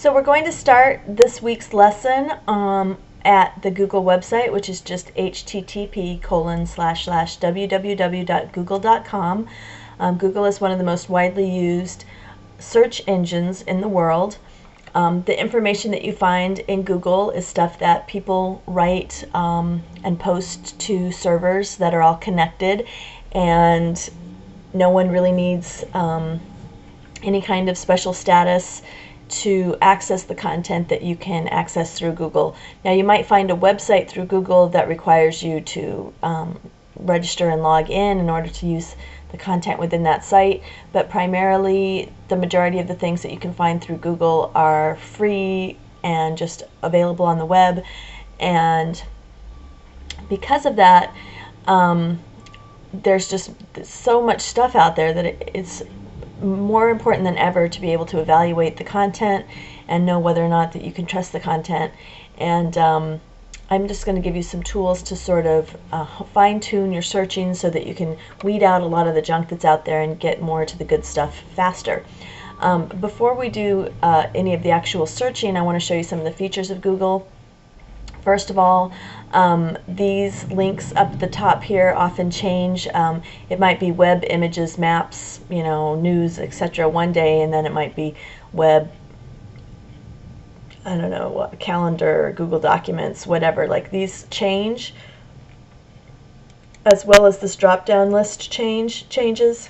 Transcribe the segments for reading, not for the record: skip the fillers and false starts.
So we're going to start this week's lesson at the Google website, which is just http://www.google.com. Google is one of the most widely used search engines in the world. The information that you find in Google is stuff that people write and post to servers that are all connected, and no one really needs any kind of special status to access the content that you can access through Google. Now, you might find a website through Google that requires you to register and log in order to use the content within that site, but primarily the majority of the things that you can find through Google are free and just available on the web. And because of that, there's just so much stuff out there that it's more important than ever to be able to evaluate the content and know whether or not that you can trust the content. And I'm just going to give you some tools to sort of fine-tune your searching so that you can weed out a lot of the junk that's out there and get more to the good stuff faster. Before we do any of the actual searching, I want to show you some of the features of Google. First of all, these links up at the top here often change. It might be web, images, maps, news, etc. one day, and then it might be web, I don't know, calendar, Google Documents, whatever. Like, these change, as well as this drop-down list changes.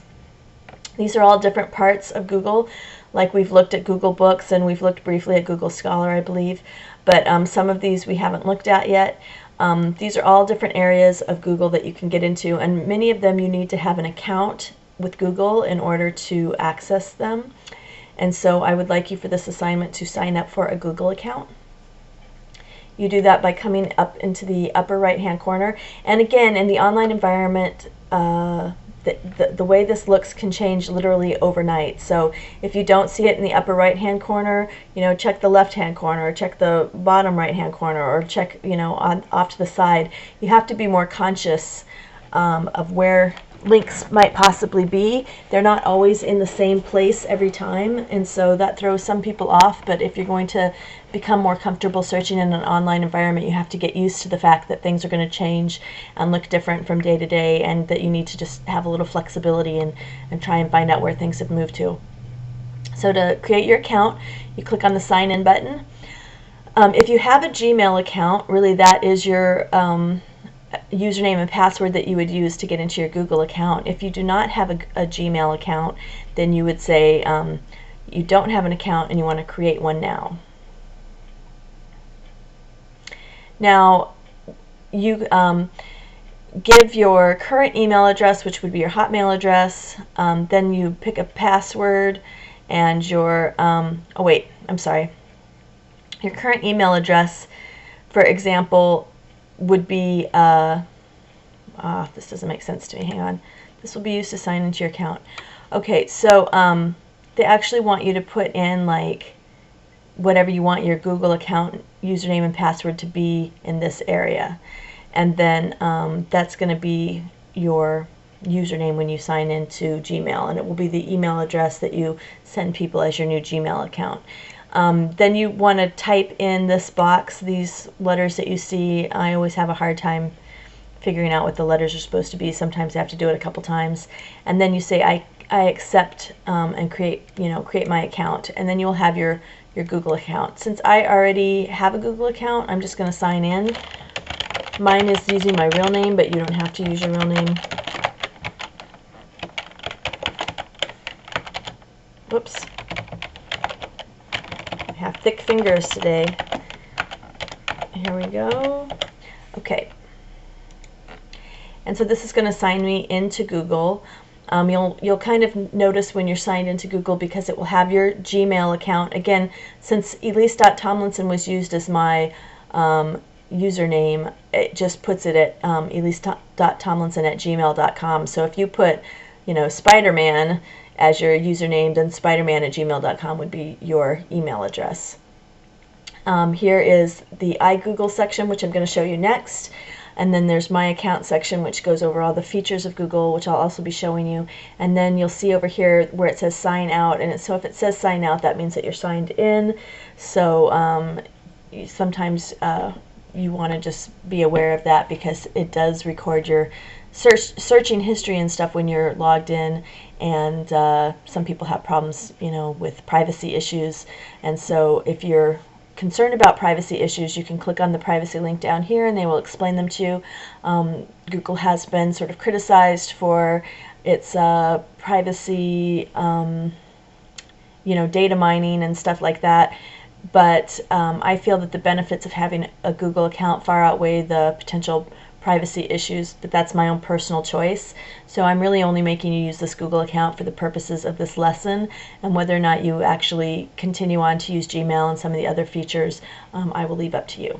These are all different parts of Google. Like, we've looked at Google Books and we've looked briefly at Google Scholar, I believe, but some of these we haven't looked at yet. These are all different areas of Google that you can get into, and many of them you need to have an account with Google in order to access them. And so I would like you for this assignment to sign up for a Google account. You do that by coming up into the upper right hand corner. And again, in the online environment, the way this looks can change literally overnight. So if you don't see it in the upper right hand corner, check the left hand corner, or check the bottom right hand corner, or check off to the side. You have to be more conscious of where links might possibly be. They're not always in the same place every time, and so that throws some people off. But if you're going to become more comfortable searching in an online environment, you have to get used to the fact that things are going to change and look different from day to day, and that you need to just have a little flexibility and try and find out where things have moved to. So to create your account, you click on the sign in button. If you have a Gmail account, really that is your username and password that you would use to get into your Google account. If you do not have a Gmail account, then you would say you don't have an account and you want to create one now. Now, you give your current email address, which would be your Hotmail address. Then you pick a password and your your current email address, for example, would be this doesn't make sense to me. Hang on. This will be used to sign into your account. Okay, so they actually want you to put in like whatever you want your Google account username and password to be in this area, and then that's going to be your username when you sign into Gmail, and it will be the email address that you send people as your new Gmail account. Then you want to type in this box, these letters that you see. I always have a hard time figuring out what the letters are supposed to be. Sometimes I have to do it a couple times. And then you say, I accept and create my account. And then you'll have your Google account. Since I already have a Google account, I'm just going to sign in. Mine is using my real name, but you don't have to use your real name. Whoops. I have thick fingers today. Here we go. Okay. And so this is going to sign me into Google. You'll kind of notice when you're signed into Google, because it will have your Gmail account. Again, since Elise.Tomlinson was used as my username, it just puts it at elise.tomlinson@gmail.com. So if you put, Spider-Man as your username, then spiderman@gmail.com would be your email address. Here is the iGoogle section, which I'm going to show you next. And then there's my account section, which goes over all the features of Google, which I'll also be showing you. And then you'll see over here where it says sign out, and so if it says sign out, that means that you're signed in. So sometimes you want to just be aware of that, because it does record your searching history and stuff when you're logged in, and some people have problems, with privacy issues. And so if you're concerned about privacy issues, you can click on the privacy link down here and they will explain them to you. Google has been sort of criticized for its privacy, data mining and stuff like that. But I feel that the benefits of having a Google account far outweigh the potential privacy issues, but that's my own personal choice. So I'm really only making you use this Google account for the purposes of this lesson, and whether or not you actually continue on to use Gmail and some of the other features, I will leave up to you.